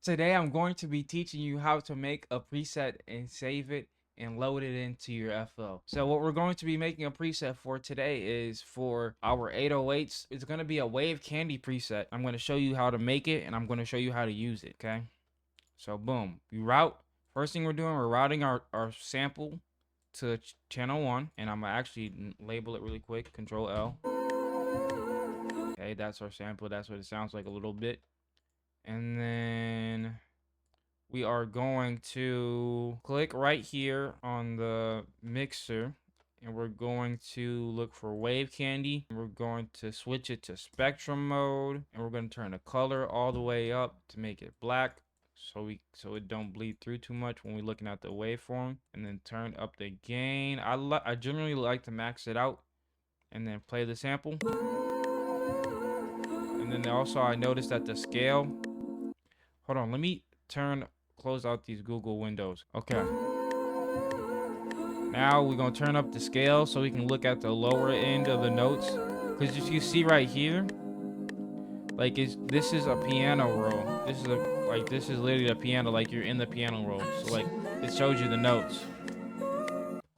Today I'm going to be teaching you how to make a preset and save it and load it into your FL. So what we're going to be making a preset for today is for our 808s. It's going to be a Wave Candy preset. I'm going to show you how to make it and I'm going to show you how to use it, okay? So boom, we route. First thing we're doing, we're routing our sample to channel 1, and I'm going to actually label it really quick, Control L. Okay, that's our sample. That's what it sounds like a little bit. And then we are going to click right here on the mixer and we're going to look for Wave Candy. We're going to switch it to spectrum mode and we're going to turn the color all the way up to make it black so it don't bleed through too much when we're looking at the waveform, and then turn up the gain. I generally like to max it out and then play the sample. And then also I noticed that the scale, hold on, let me close out these Google windows. Okay. Now we're gonna turn up the scale so we can look at the lower end of the notes. Cause if you see right here, like this is a piano roll. This is literally a piano, like you're in the piano roll. So like it shows you the notes.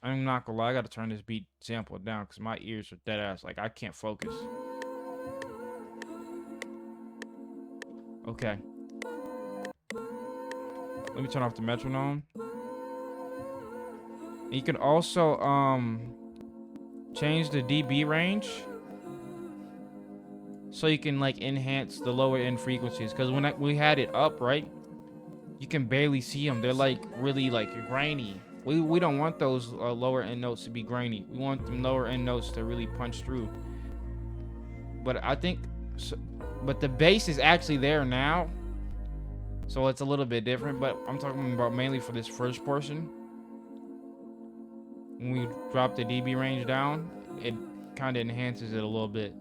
I'm not gonna lie, I gotta turn this beat sample down because my ears are dead ass. Like I can't focus. Okay. Let me turn off the metronome. And you can also change the dB range so you can like enhance the lower end frequencies, because when we had it up, right, you can barely see them. They're like really like grainy. We don't want those lower end notes to be grainy. We want them lower end notes to really punch through. But I think but the bass is actually there now, so it's a little bit different. But I'm talking about mainly for this first portion. When we drop the dB range down, it kind of enhances it a little bit.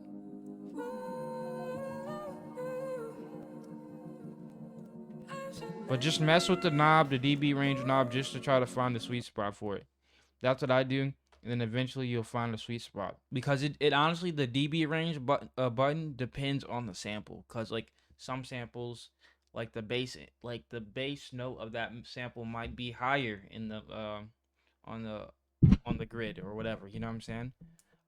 But just mess with the knob, the dB range knob, just to try to find the sweet spot for it. That's what I do, and then eventually you'll find the sweet spot. Because it honestly, the dB range button depends on the sample. Cause like some samples, like the bass note of that sample might be higher in the on the grid or whatever. You know what I'm saying?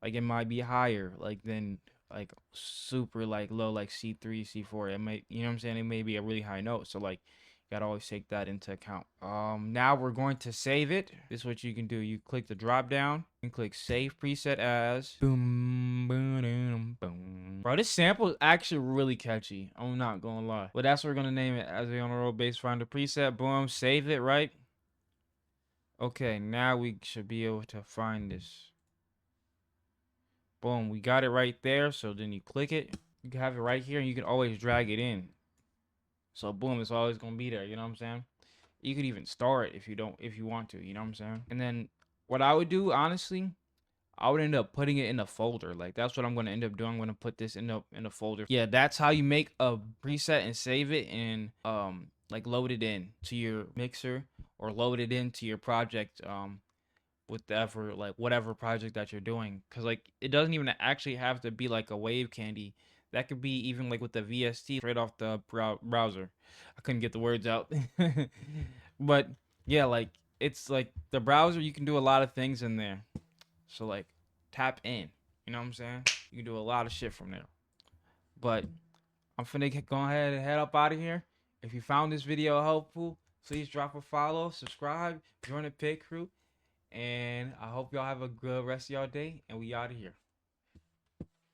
Like it might be higher like than like super like low like C3, C4. It might, you know what I'm saying? It may be a really high note. So like you gotta always take that into account. Now we're going to save it. This is what you can do. You click the drop down and click save preset as. Boom, boom, boom, boom. Bro, this sample is actually really catchy. I'm not gonna lie. But that's what we're gonna name it, as a on the road bass finder preset. Boom, save it, right? Okay, now we should be able to find this. Boom, we got it right there. So then you click it. You can have it right here and you can always drag it in. So boom, it's always gonna be there, you know what I'm saying? You could even store it if you want to, you know what I'm saying? And then what I would do, honestly, I would end up putting it in a folder. Like that's what I'm gonna end up doing. I'm gonna put this in a folder. Yeah, that's how you make a preset and save it and like load it in to your mixer or load it into your project whatever project that you're doing. Cause like it doesn't even actually have to be like a Wave Candy. That could be even like with the VST straight off the browser. I couldn't get the words out. But yeah, like it's like the browser, you can do a lot of things in there. So like tap in. You know what I'm saying? You can do a lot of shit from there. But I'm finna go ahead and head up out of here. If you found this video helpful, please drop a follow, subscribe, join the pit crew. And I hope y'all have a good rest of y'all day. And we out of here.